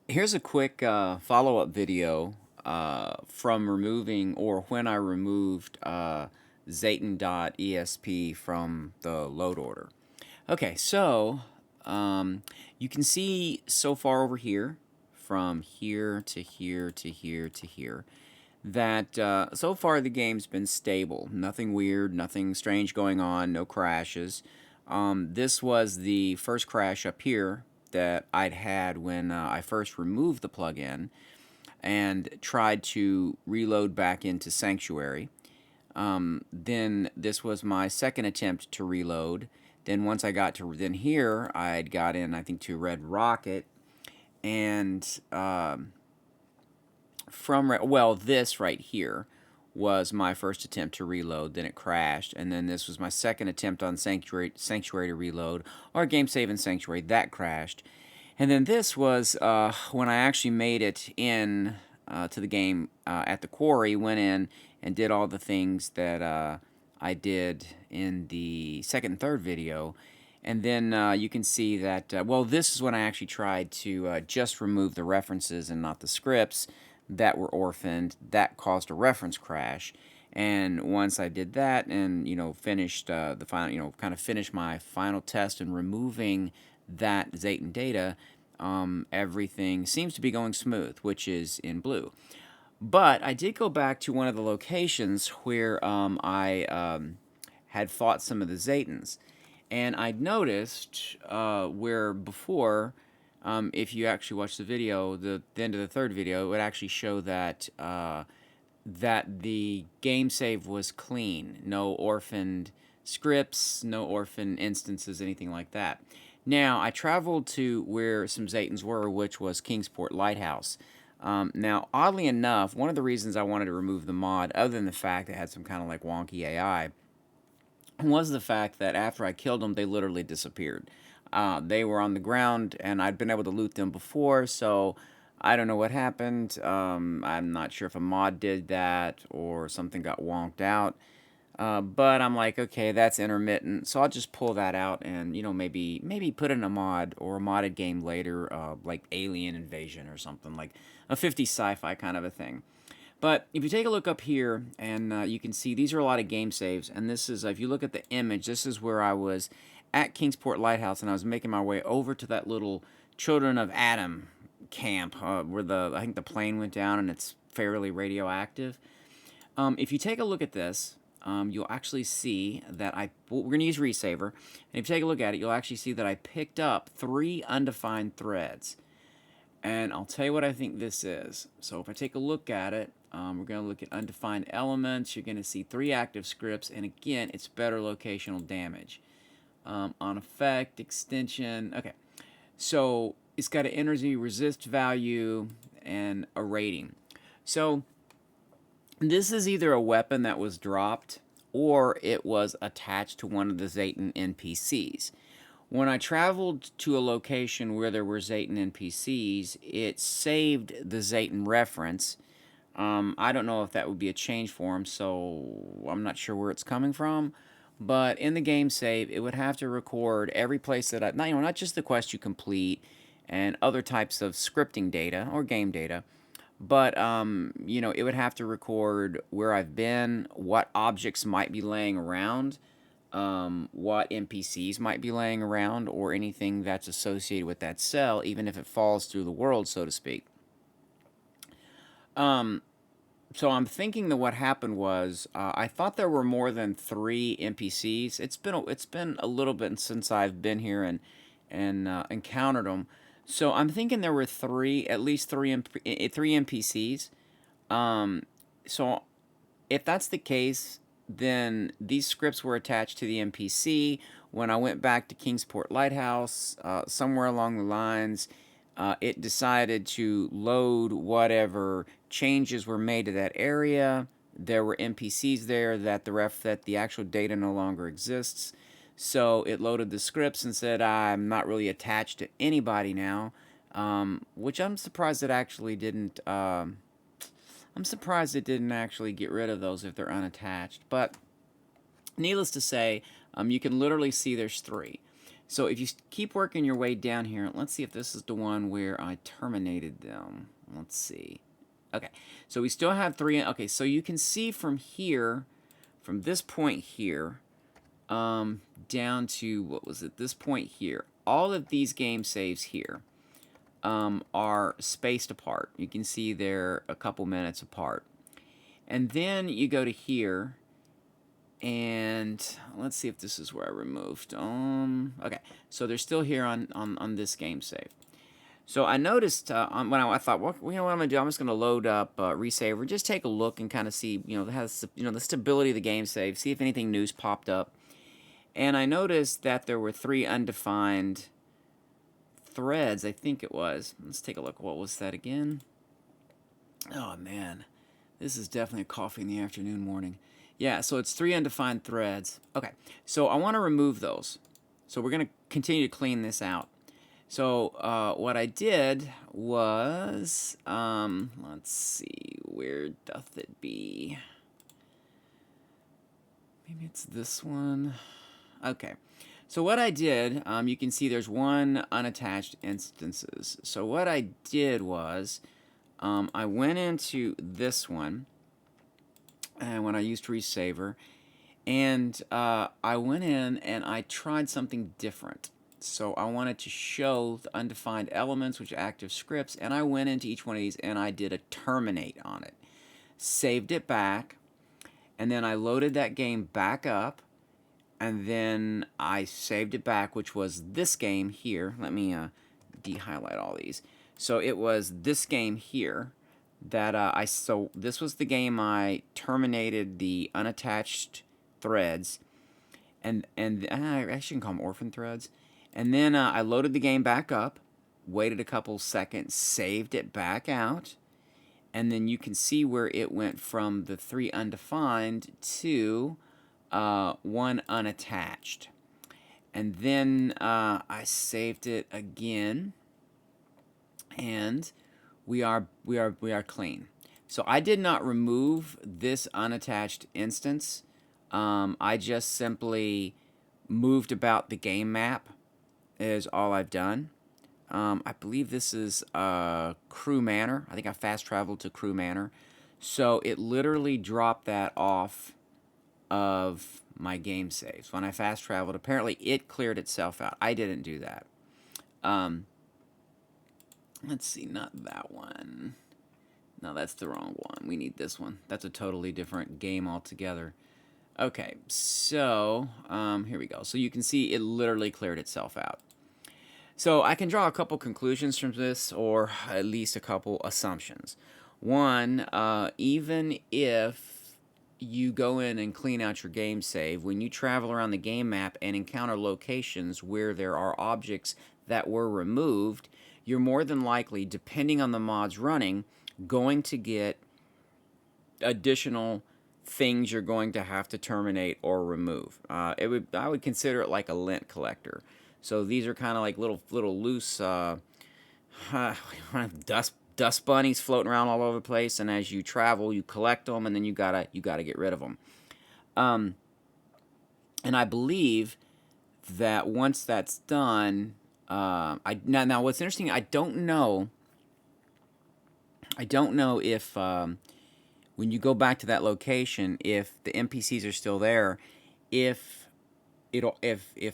Here's a quick follow-up video from removing, or when I removed Zayton.esp from the load order. Okay, so you can see so far over here, from here to here to here to here, that so far the game's been stable. Nothing weird, nothing strange going on, no crashes. This was the first crash up here that I'd had when I first removed the plugin and tried to reload back into Sanctuary. Then this was my second attempt to reload. Then once I got to here, I'd got in, I think, to Red Rocket, and this right here was my first attempt to reload. Then it crashed, and then this was my second attempt on Sanctuary to reload, or Game Save in Sanctuary. That crashed, and then this was when I actually made it in to the game at the quarry. Went in and did all the things that I did in the second and third video. And then you can see that, this is when I actually tried to just remove the references and not the scripts that were orphaned. That caused a reference crash. And once I did that and, finished the final, kind of finished my final test and removing that Zayton data, everything seems to be going smooth, which is in blue. But I did go back to one of the locations where I had fought some of the Zaytons. And I noticed where before, if you actually watch the video, the end of the third video, it would actually show that that the game save was clean. No orphaned scripts, no orphaned instances, anything like that. Now, I traveled to where some Zaytons were, which was Kingsport Lighthouse. Now, oddly enough, one of the reasons I wanted to remove the mod, other than the fact it had some kind of like wonky AI, was the fact that after I killed them, they literally disappeared. They were on the ground, and I'd been able to loot them before, so I don't know what happened. I'm not sure if a mod did that or something got wonked out. But I'm like, okay, that's intermittent, so I'll just pull that out and maybe put in a mod or a modded game later, like Alien Invasion or something, like a 50s sci-fi kind of a thing. But if you take a look up here, and you can see these are a lot of game saves, and this is, if you look at the image, this is where I was at Kingsport Lighthouse, and I was making my way over to that little Children of Atom camp, where I think the plane went down and it's fairly radioactive. If you take a look at this, you'll actually see that we're going to use Resaver, and if you take a look at it, you'll actually see that I picked up 3 undefined threads. And I'll tell you what I think this is. So if I take a look at it, we're going to look at undefined elements. You're going to see 3 active scripts, and again, it's better locational damage. On effect, extension, okay. So it's got an energy resist value and a rating. So this is either a weapon that was dropped or it was attached to one of the Zayton NPCs. When I traveled to a location where there were Zayton NPCs, it saved the Zayton reference. I don't know if that would be a change form, so I'm not sure where it's coming from. But in the game save, it would have to record every place that not just the quest you complete and other types of scripting data or game data, but it would have to record where I've been, what objects might be laying around, what NPCs might be laying around, or anything that's associated with that cell, even if it falls through the world, so to speak. So I'm thinking that what happened was I thought there were more than 3 NPCs. It's been a little bit since I've been here and encountered them. So I'm thinking there were at least three NPCs. So if that's the case, then these scripts were attached to the NPC. When I went back to Kingsport Lighthouse, somewhere along the lines, it decided to load whatever changes were made to that area. There were NPCs there that the actual data no longer exists. So it loaded the scripts and said, I'm not really attached to anybody now, which I'm surprised it actually didn't. I'm surprised it didn't actually get rid of those if they're unattached. But needless to say, you can literally see there's 3. So if you keep working your way down here, let's see if this is the one where I terminated them. Let's see. Okay, so we still have 3. Okay, so you can see from here, from this point here, down to, what was it, this point here, all of these game saves here are spaced apart. You can see they're a couple minutes apart. And then you go to here, and let's see if this is where I removed. Okay, so they're still here on this game save. So I noticed when I thought, well, you know what I'm gonna do? I'm just gonna load up Resaver, just take a look and kind of see, the stability of the game save, see if anything new's popped up. And I noticed that there were 3 undefined threads. I think it was. Let's take a look. What was that again? Oh man, this is definitely a coffee in the afternoon morning. Yeah, so it's 3 undefined threads. Okay, so I want to remove those. So we're going to continue to clean this out. So what I did was, let's see, where doth it be? Maybe it's this one. Okay, so what I did, you can see there's 1 unattached instances. So what I did was, I went into this one, and when I used Resaver, and I went in and I tried something different. So I wanted to show the undefined elements, which are active scripts, and I went into each one of these and I did a terminate on it. Saved it back, and then I loaded that game back up, and then I saved it back, which was this game here. Let me de-highlight all these. So it was this game here that so this was the game I terminated the unattached threads, and I shouldn't call them orphan threads. And then I loaded the game back up, waited a couple seconds, saved it back out, and then you can see where it went from the 3 undefined to 1 unattached. And then I saved it again, and we are clean. So I did not remove this unattached instance. I just simply moved about the game map is all I've done. I believe this is Crew Manor. I think I fast traveled to Crew Manor. So it literally dropped that off of my game saves. When I fast traveled, apparently it cleared itself out. I didn't do that. Let's see, not that one. No, that's the wrong one. We need this one. That's a totally different game altogether. Okay, so here we go. So you can see it literally cleared itself out. So I can draw a couple conclusions from this, or at least a couple assumptions. One, even if you go in and clean out your game save, when you travel around the game map and encounter locations where there are objects that were removed, you're more than likely, depending on the mods running, going to get additional things you're going to have to terminate or remove. I would consider it like a lint collector. So these are kind of like little loose dust bunnies floating around all over the place, and as you travel, you collect them, and then you gotta get rid of them. And I believe that once that's done, now what's interesting, I don't know if when you go back to that location, if the NPCs are still there, if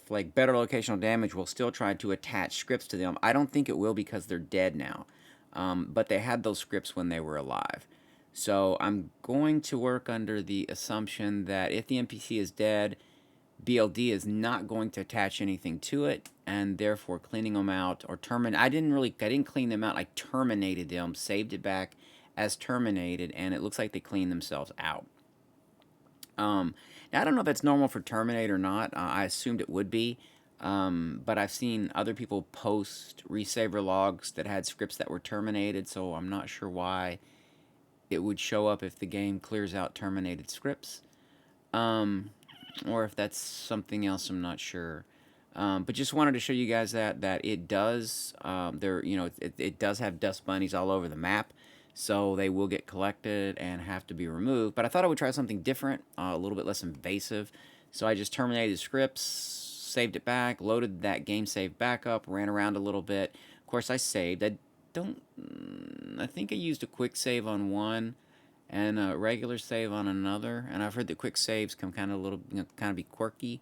like better locational damage will still try to attach scripts to them. I don't think it will, because they're dead now. But they had those scripts when they were alive. So I'm going to work under the assumption that if the NPC is dead, BLD is not going to attach anything to it, and therefore cleaning them out or I didn't clean them out. I terminated them, saved it back as terminated, and it looks like they cleaned themselves out. Now, I don't know if that's normal for Terminate or not. I assumed it would be, but I've seen other people post Resaver logs that had scripts that were terminated, so I'm not sure why it would show up if the game clears out terminated scripts, or if that's something else. I'm not sure. But just wanted to show you guys that it does. It does have dust bunnies all over the map. So they will get collected and have to be removed. But I thought I would try something different, a little bit less invasive. So I just terminated the scripts, saved it back, loaded that game save back up, ran around a little bit. Of course, I saved. I think I used a quick save on one and a regular save on another. And I've heard that quick saves can kind of kind of be quirky.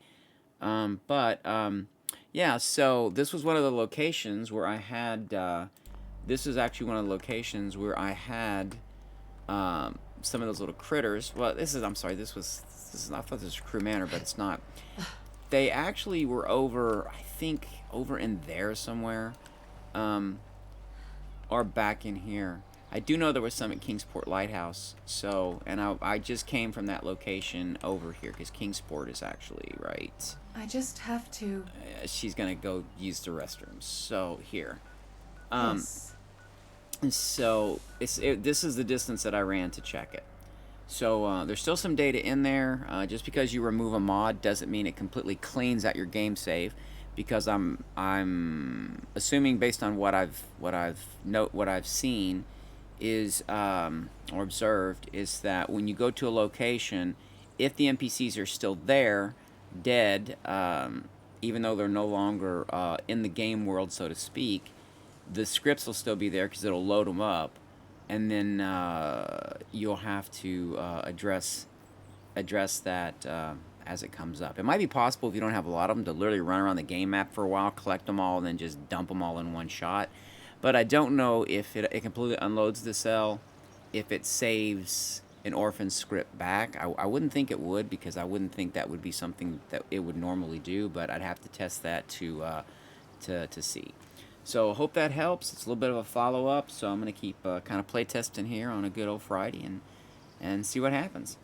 Yeah. So this was one of the locations where I had. This is actually one of the locations where I had some of those little critters. Well, this is. I'm sorry. This is. I thought this was Crew Manor, but it's not. They actually were over. I think over in there somewhere, or back in here. I do know there was some at Kingsport Lighthouse. So, and I just came from that location over here because Kingsport is actually right. I just have to. She's gonna go use the restroom. So here. Yes. So this is the distance that I ran to check it. So there's still some data in there. Just because you remove a mod doesn't mean it completely cleans out your game save, because I'm assuming based on what I've seen is or observed is that when you go to a location, if the NPCs are still there, dead, even though they're no longer in the game world, so to speak, the scripts will still be there because it'll load them up, and then you'll have to address that as it comes up. It might be possible if you don't have a lot of them to literally run around the game map for a while, collect them all, and then just dump them all in one shot. But I don't know if it completely unloads the cell, if it saves an orphan script back. I wouldn't think it would, because I wouldn't think that would be something that it would normally do, but I'd have to test that to see. So hope that helps. It's a little bit of a follow-up, so I'm going to keep kind of play testing here on a good old Friday and see what happens.